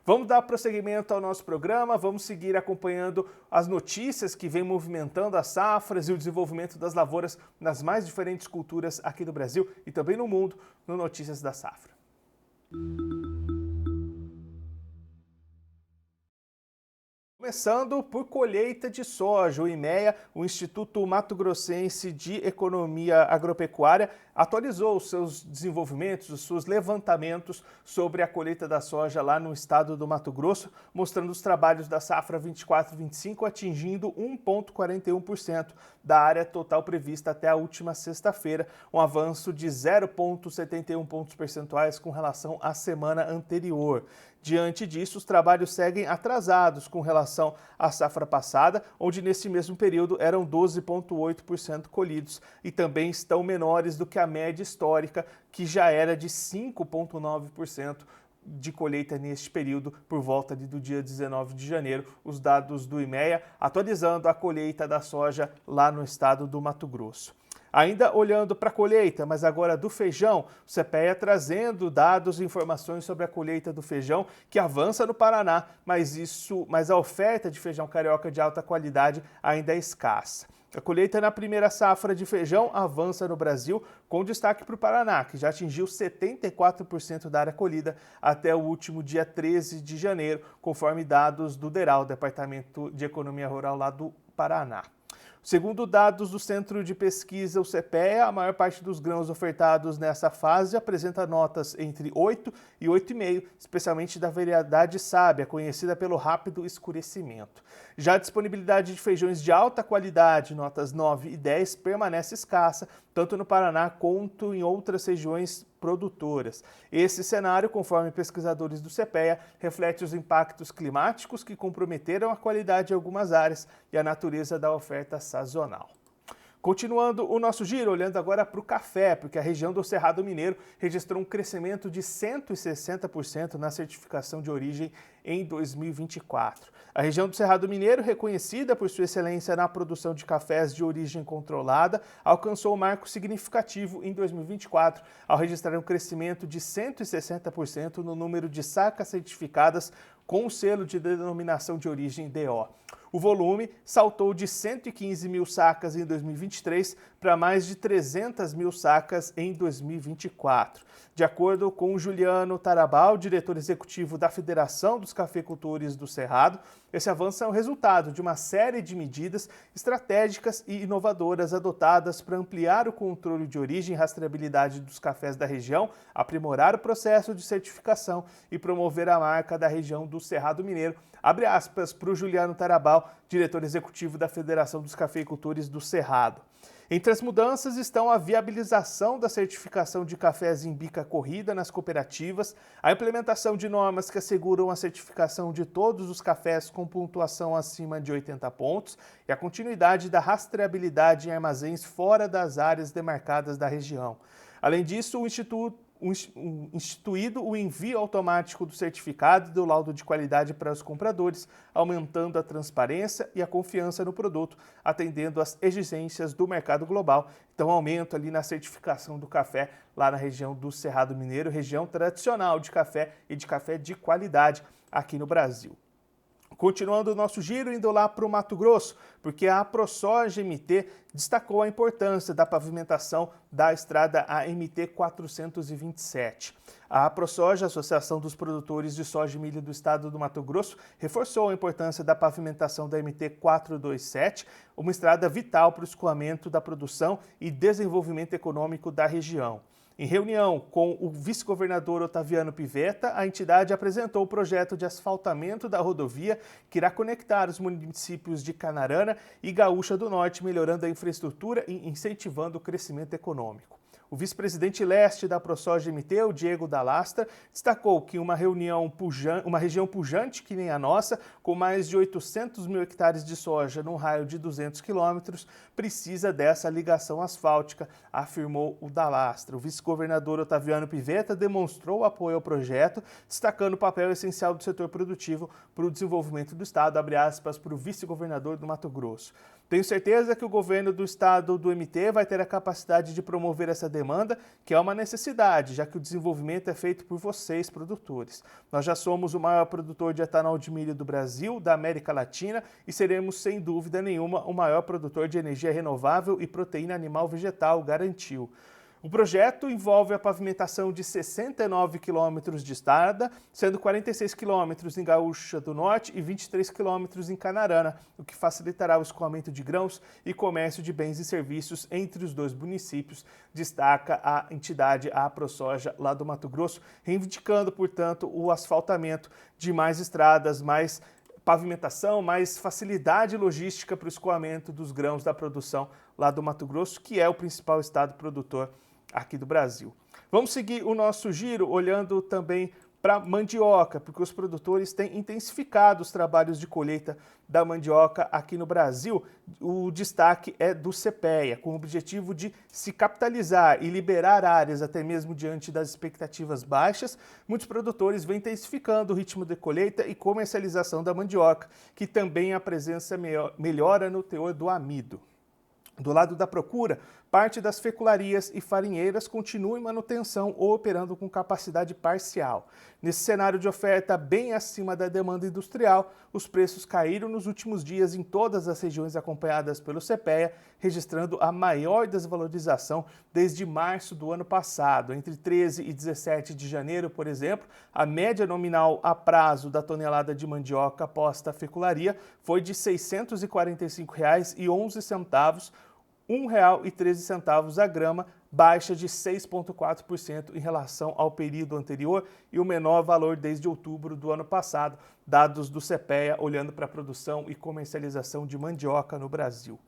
A: Vamos dar prosseguimento ao nosso programa, vamos seguir acompanhando as notícias que vêm movimentando as safras e o desenvolvimento das lavouras nas mais diferentes culturas aqui no Brasil e também no mundo, no Notícias da Safra. Começando por colheita de soja, o IMEA, o Instituto Mato Grossense de Economia Agropecuária, atualizou os seus desenvolvimentos, os seus levantamentos sobre a colheita da soja lá no estado do Mato Grosso, mostrando os trabalhos da safra 24-25 atingindo 1,41% da área total prevista até a última sexta-feira, um avanço de 0,71 pontos percentuais com relação à semana anterior. Diante disso, os trabalhos seguem atrasados com relação à safra passada, onde nesse mesmo período eram 12,8% colhidos e também estão menores do que a média histórica, que já era de 5,9% de colheita neste período, por volta do dia 19 de janeiro, os dados do IMEA atualizando a colheita da soja lá no estado do Mato Grosso. Ainda olhando para a colheita, mas agora do feijão, o CPEA trazendo dados e informações sobre a colheita do feijão, que avança no Paraná, mas a oferta de feijão carioca de alta qualidade ainda é escassa. A colheita na primeira safra de feijão avança no Brasil, com destaque para o Paraná, que já atingiu 74% da área colhida até o último dia 13 de janeiro, conforme dados do DERAL, Departamento de Economia Rural lá do Paraná. Segundo dados do Centro de Pesquisa, o CPEA, a maior parte dos grãos ofertados nessa fase apresenta notas entre 8 e 8,5, especialmente da variedade sábia, conhecida pelo rápido escurecimento. Já a disponibilidade de feijões de alta qualidade, notas 9 e 10, permanece escassa, tanto no Paraná quanto em outras regiões produtoras. Esse cenário, conforme pesquisadores do CPEA, reflete os impactos climáticos que comprometeram a qualidade em algumas áreas e a natureza da oferta sazonal. Continuando o nosso giro, olhando agora para o café, porque a região do Cerrado Mineiro registrou um crescimento de 160% na certificação de origem em 2024. A região do Cerrado Mineiro, reconhecida por sua excelência na produção de cafés de origem controlada, alcançou um marco significativo em 2024, ao registrar um crescimento de 160% no número de sacas certificadas com o selo de denominação de origem DO. O volume saltou de 115 mil sacas em 2023 para mais de 300 mil sacas em 2024. De acordo com Juliano Tarabal, diretor executivo da Federação dos Cafeicultores do Cerrado, esse avanço é o resultado de uma série de medidas estratégicas e inovadoras adotadas para ampliar o controle de origem e rastreabilidade dos cafés da região, aprimorar o processo de certificação e promover a marca da região do Cerrado Mineiro. Abre aspas para o Juliano Tarabal, diretor executivo da Federação dos Cafeicultores do Cerrado. Entre as mudanças estão a viabilização da certificação de cafés em bica corrida nas cooperativas, a implementação de normas que asseguram a certificação de todos os cafés com pontuação acima de 80 pontos e a continuidade da rastreabilidade em armazéns fora das áreas demarcadas da região. Além disso, instituído o envio automático do certificado e do laudo de qualidade para os compradores, aumentando a transparência e a confiança no produto, atendendo às exigências do mercado global. Então, aumento ali na certificação do café lá na região do Cerrado Mineiro, região tradicional de café e de café de qualidade aqui no Brasil. Continuando o nosso giro, indo lá para o Mato Grosso, porque a AproSoja MT destacou a importância da pavimentação da estrada AMT 427. A AproSoja, Associação dos Produtores de Soja e Milho do Estado do Mato Grosso, reforçou a importância da pavimentação da MT 427, uma estrada vital para o escoamento da produção e desenvolvimento econômico da região. Em reunião com o vice-governador Otaviano Pivetta, a entidade apresentou o projeto de asfaltamento da rodovia que irá conectar os municípios de Canarana e Gaúcha do Norte, melhorando a infraestrutura e incentivando o crescimento econômico. O vice-presidente leste da AproSoja MT, o Diego Dallastra, destacou que uma região pujante que nem a nossa, com mais de 800 mil hectares de soja num raio de 200 quilômetros, precisa dessa ligação asfáltica, afirmou o Dallastra. O vice-governador Otaviano Pivetta demonstrou apoio ao projeto, destacando o papel essencial do setor produtivo para o desenvolvimento do estado, abre aspas, para o vice-governador do Mato Grosso. Tenho certeza que o governo do estado do MT vai ter a capacidade de promover essa demanda, que é uma necessidade, já que o desenvolvimento é feito por vocês, produtores. Nós já somos o maior produtor de etanol de milho do Brasil, da América Latina, e seremos, sem dúvida nenhuma, o maior produtor de energia renovável e proteína animal vegetal, garantiu. O projeto envolve a pavimentação de 69 quilômetros de estrada, sendo 46 quilômetros em Gaúcha do Norte e 23 quilômetros em Canarana, o que facilitará o escoamento de grãos e comércio de bens e serviços entre os dois municípios, destaca a entidade a AproSoja lá do Mato Grosso, reivindicando, portanto, o asfaltamento de mais estradas, mais pavimentação, mais facilidade logística para o escoamento dos grãos da produção lá do Mato Grosso, que é o principal estado produtor aqui do Brasil. Vamos seguir o nosso giro olhando também para mandioca, porque os produtores têm intensificado os trabalhos de colheita da mandioca aqui no Brasil. O destaque é do CPEA, com o objetivo de se capitalizar e liberar áreas até mesmo diante das expectativas baixas. Muitos produtores vêm intensificando o ritmo de colheita e comercialização da mandioca, que também a presença melhora no teor do amido. Do lado da procura, parte das fecularias e farinheiras continuam em manutenção ou operando com capacidade parcial. Nesse cenário de oferta bem acima da demanda industrial, os preços caíram nos últimos dias em todas as regiões acompanhadas pelo CPEA, registrando a maior desvalorização desde março do ano passado. Entre 13 e 17 de janeiro, por exemplo, a média nominal a prazo da tonelada de mandioca posta à fecularia foi de R$ 645,11, R$ 1,13 a grama, baixa de 6,4% em relação ao período anterior e o menor valor desde outubro do ano passado, dados do CPEA olhando para a produção e comercialização de mandioca no Brasil.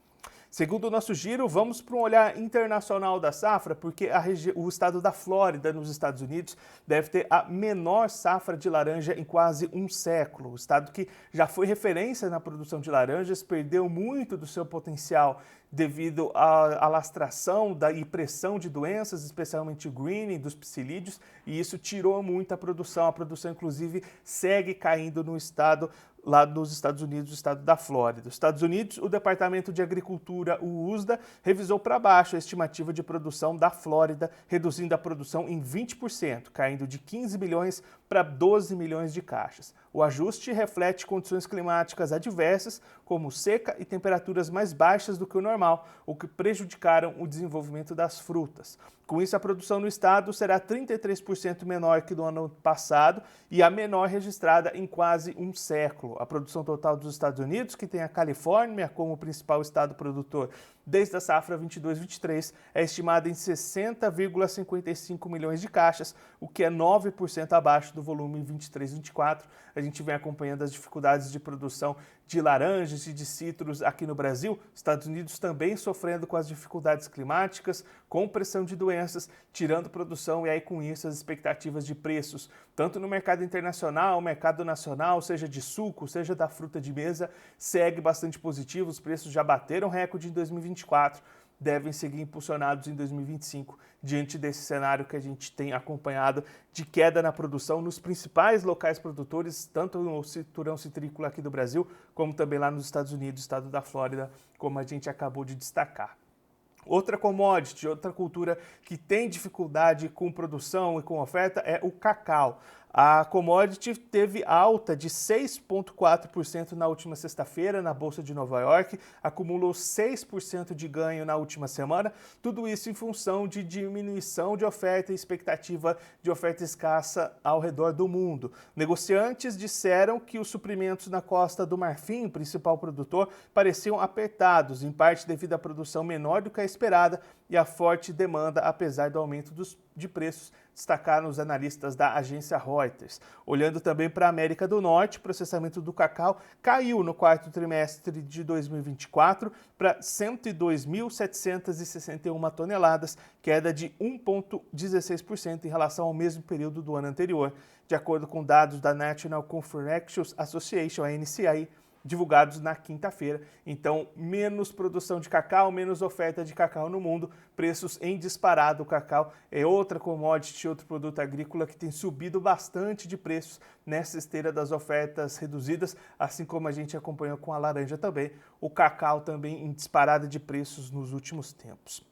A: Segundo o nosso giro, vamos para um olhar internacional da safra, porque o estado da Flórida, nos Estados Unidos, deve ter a menor safra de laranja em quase um século. O estado que já foi referência na produção de laranjas perdeu muito do seu potencial devido à alastração e pressão de doenças, especialmente o greening dos psilídeos, e isso tirou muito a produção. A produção, inclusive, segue caindo no estado lá nos Estados Unidos, o estado da Flórida. Nos Estados Unidos, o Departamento de Agricultura, o USDA, revisou para baixo a estimativa de produção da Flórida, reduzindo a produção em 20%, caindo de 15 milhões para 12 milhões de caixas. O ajuste reflete condições climáticas adversas, como seca e temperaturas mais baixas do que o normal, o que prejudicaram o desenvolvimento das frutas. Com isso, a produção no estado será 33% menor que no ano passado e a menor registrada em quase um século. A produção total dos Estados Unidos, que tem a Califórnia como principal estado produtor desde a safra 22-23, é estimada em 60,55 milhões de caixas, o que é 9% abaixo do volume 23-24. A gente vem acompanhando as dificuldades de produção de laranjas e de citros aqui no Brasil. Estados Unidos também sofrendo com as dificuldades climáticas, com pressão de doenças, tirando produção e aí com isso as expectativas de preços, tanto no mercado internacional, mercado nacional, seja de suco, seja da fruta de mesa, segue bastante positivo. Os preços já bateram recorde em 2024, devem seguir impulsionados em 2025, diante desse cenário que a gente tem acompanhado de queda na produção nos principais locais produtores, tanto no cinturão citrícola aqui do Brasil, como também lá nos Estados Unidos, estado da Flórida, como a gente acabou de destacar. Outra commodity, outra cultura que tem dificuldade com produção e com oferta é o cacau. A commodity teve alta de 6,4% na última sexta-feira na Bolsa de Nova York, acumulou 6% de ganho na última semana, tudo isso em função de diminuição de oferta e expectativa de oferta escassa ao redor do mundo. Negociantes disseram que os suprimentos na Costa do Marfim, principal produtor, pareciam apertados, em parte devido à produção menor do que a esperada e à forte demanda, apesar do aumento de preços, destacaram os analistas da agência Reuters. Olhando também para a América do Norte, o processamento do cacau caiu no quarto trimestre de 2024 para 102.761 toneladas, queda de 1,16% em relação ao mesmo período do ano anterior, de acordo com dados da National Confections Association, a NCI, divulgados na quinta-feira. Então, menos produção de cacau, menos oferta de cacau no mundo, preços em disparado. O cacau é outra commodity, outro produto agrícola que tem subido bastante de preços nessa esteira das ofertas reduzidas, assim como a gente acompanhou com a laranja também. O cacau também em disparada de preços nos últimos tempos.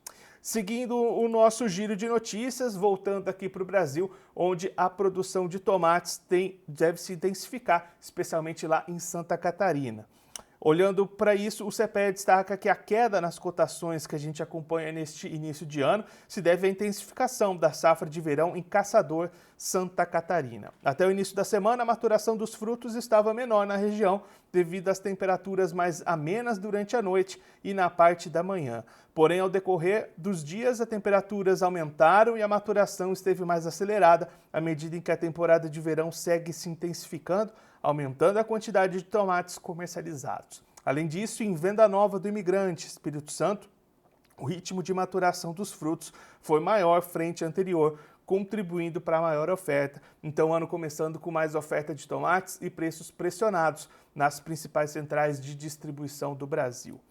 A: Seguindo o nosso giro de notícias, voltando aqui para o Brasil, onde a produção de tomates deve se intensificar, especialmente lá em Santa Catarina. Olhando para isso, o CPEA destaca que a queda nas cotações que a gente acompanha neste início de ano se deve à intensificação da safra de verão em Caçador, Santa Catarina. Até o início da semana, a maturação dos frutos estava menor na região, devido às temperaturas mais amenas durante a noite e na parte da manhã. Porém, ao decorrer dos dias, as temperaturas aumentaram e a maturação esteve mais acelerada à medida em que a temporada de verão segue se intensificando, aumentando a quantidade de tomates comercializados. Além disso, em Venda Nova do Imigrante, Espírito Santo, o ritmo de maturação dos frutos foi maior frente ao anterior, contribuindo para a maior oferta. Então, o ano começando com mais oferta de tomates e preços pressionados nas principais centrais de distribuição do Brasil.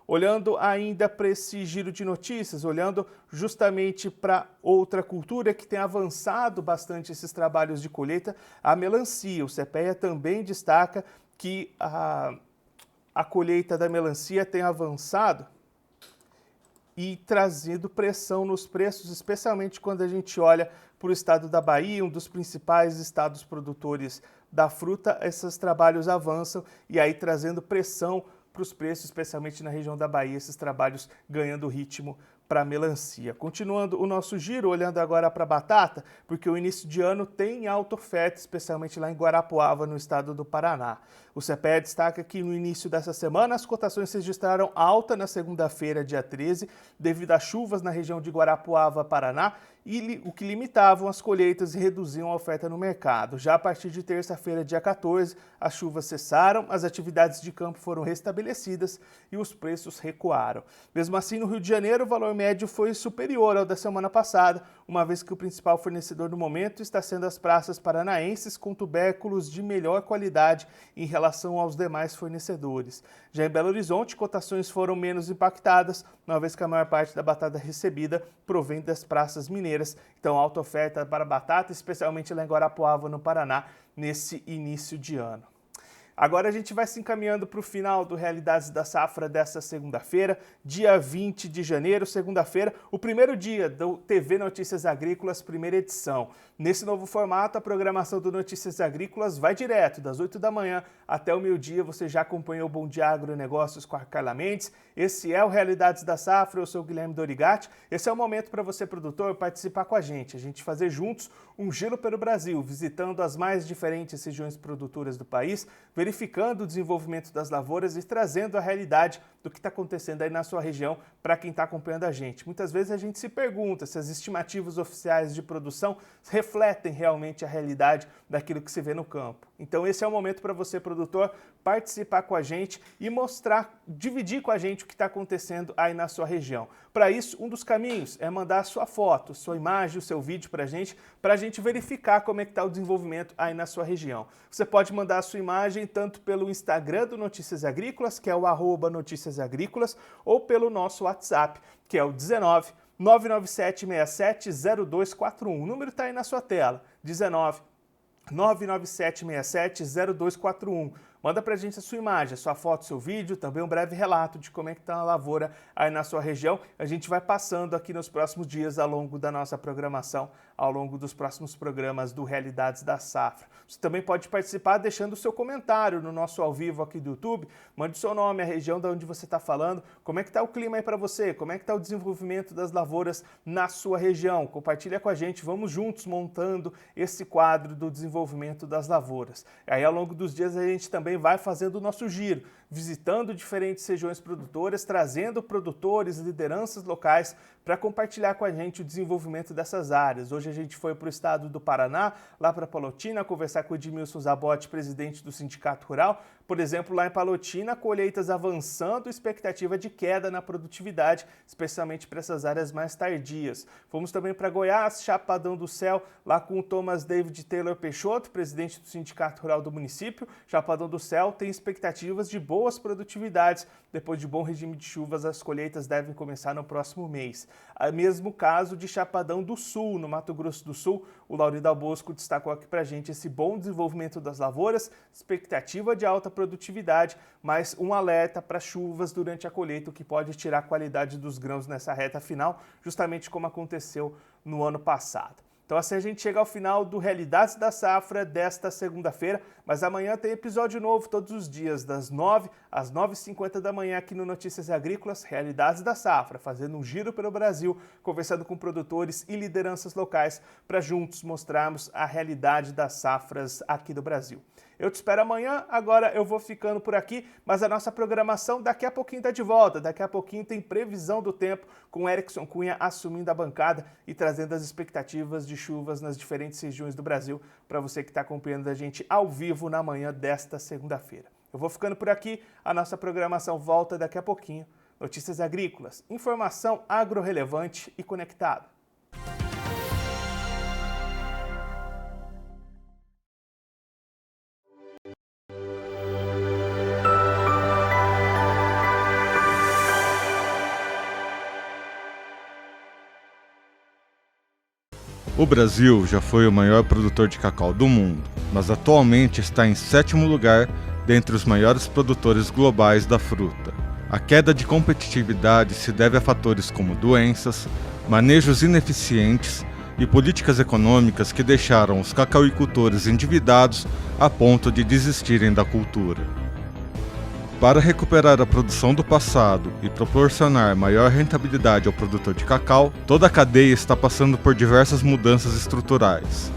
A: Olhando ainda para esse giro de notícias, olhando justamente para outra cultura que tem avançado bastante esses trabalhos de colheita, a melancia. O CPEA também destaca que a colheita da melancia tem avançado e trazido pressão nos preços, especialmente quando a gente olha para o estado da Bahia, um dos principais estados produtores da fruta. Esses trabalhos avançam e aí trazendo pressão para os preços, especialmente na região da Bahia, esses trabalhos ganhando ritmo para a melancia. Continuando o nosso giro, olhando agora para a batata, porque o início de ano tem alta oferta, especialmente lá em Guarapuava, no estado do Paraná. O CPEA destaca que no início dessa semana as cotações registraram alta na segunda-feira, dia 13, devido a chuvas na região de Guarapuava, Paraná, o que limitavam as colheitas e reduziam a oferta no mercado. Já a partir de terça-feira, dia 14, as chuvas cessaram, as atividades de campo foram restabelecidas e os preços recuaram. Mesmo assim, no Rio de Janeiro, o valor médio foi superior ao da semana passada, uma vez que o principal fornecedor do momento está sendo as praças paranaenses com tubérculos de melhor qualidade em relação aos demais fornecedores. Já em Belo Horizonte, cotações foram menos impactadas, uma vez que a maior parte da batata recebida provém das praças mineiras. Então, alta oferta para batata, especialmente lá em Guarapuava, no Paraná, nesse início de ano. Agora a gente vai se encaminhando para o final do Realidades da Safra dessa segunda-feira, dia 20 de janeiro, segunda-feira, o primeiro dia do TV Notícias Agrícolas, primeira edição. Nesse novo formato, a programação do Notícias Agrícolas vai direto, das 8 da manhã até o meio-dia. Você já acompanhou o Bom Dia Agronegócios com a Carla Mendes. Esse é o Realidades da Safra, eu sou o Guilherme Dorigatti. Esse é o momento para você, produtor, participar com a gente fazer juntos um giro pelo Brasil, visitando as mais diferentes regiões produtoras do país, verificando o desenvolvimento das lavouras e trazendo a realidade do que está acontecendo aí na sua região para quem está acompanhando a gente. Muitas vezes a gente se pergunta se as estimativas oficiais de produção refletem realmente a realidade daquilo que se vê no campo. Então esse é o momento para você, produtor, participar com a gente e mostrar, dividir com a gente o que está acontecendo aí na sua região. Para isso, um dos caminhos é mandar a sua foto, sua imagem, o seu vídeo para a gente verificar como é que está o desenvolvimento aí na sua região. Você pode mandar a sua imagem tanto pelo Instagram do Notícias Agrícolas, que é o @Notícias Agrícolas, ou pelo nosso WhatsApp, que é o 19 997670241. O número está aí na sua tela, 19 997670241. Manda pra gente a sua imagem, a sua foto, seu vídeo, também um breve relato de como é que tá a lavoura aí na sua região. A gente vai passando aqui nos próximos dias ao longo da nossa programação ao longo dos próximos programas do Realidades da Safra. Você também pode participar deixando o seu comentário no nosso ao vivo aqui do YouTube. Mande o seu nome, a região de onde você está falando, como é que está o clima aí para você, como é que está o desenvolvimento das lavouras na sua região. Compartilha com a gente, vamos juntos montando esse quadro do desenvolvimento das lavouras. E aí ao longo dos dias a gente também vai fazendo o nosso giro, visitando diferentes regiões produtoras, trazendo produtores, lideranças locais para compartilhar com a gente o desenvolvimento dessas áreas. Hoje a gente foi para o estado do Paraná, lá para Palotina, conversar com o Edmilson Zabotti, presidente do Sindicato Rural. Por exemplo, lá em Palotina, colheitas avançando, expectativa de queda na produtividade, especialmente para essas áreas mais tardias. Fomos também para Goiás, Chapadão do Céu, lá com o Thomas David Taylor Peixoto, presidente do Sindicato Rural do município. Chapadão do Céu tem expectativas de boas produtividades. Depois de bom regime de chuvas, as colheitas devem começar no próximo mês. O mesmo caso de Chapadão do Sul, no Mato Grosso do Sul. O Lauridal Bosco destacou aqui para a gente esse bom desenvolvimento das lavouras, expectativa de alta produtividade, mas um alerta para chuvas durante a colheita, o que pode tirar a qualidade dos grãos nessa reta final, justamente como aconteceu no ano passado. Então assim a gente chega ao final do Realidades da Safra desta segunda-feira, mas amanhã tem episódio novo todos os dias, das 9 às 9h50 da manhã aqui no Notícias Agrícolas, Realidades da Safra, fazendo um giro pelo Brasil, conversando com produtores e lideranças locais para juntos mostrarmos a realidade das safras aqui do Brasil. Eu te espero amanhã, agora eu vou ficando por aqui, mas a nossa programação daqui a pouquinho está de volta, daqui a pouquinho tem previsão do tempo com o Erickson Cunha assumindo a bancada e trazendo as expectativas de chuvas nas diferentes regiões do Brasil para você que está acompanhando a gente ao vivo na manhã desta segunda-feira. Eu vou ficando por aqui, a nossa programação volta daqui a pouquinho. Notícias Agrícolas, informação agro-relevante e conectada.
E: O Brasil já foi o maior produtor de cacau do mundo, mas atualmente está em 7º lugar dentre os maiores produtores globais da fruta. A queda de competitividade se deve a fatores como doenças, manejos ineficientes e políticas econômicas que deixaram os cacauicultores endividados a ponto de desistirem da cultura. Para recuperar a produção do passado e proporcionar maior rentabilidade ao produtor de cacau, toda a cadeia está passando por diversas mudanças estruturais.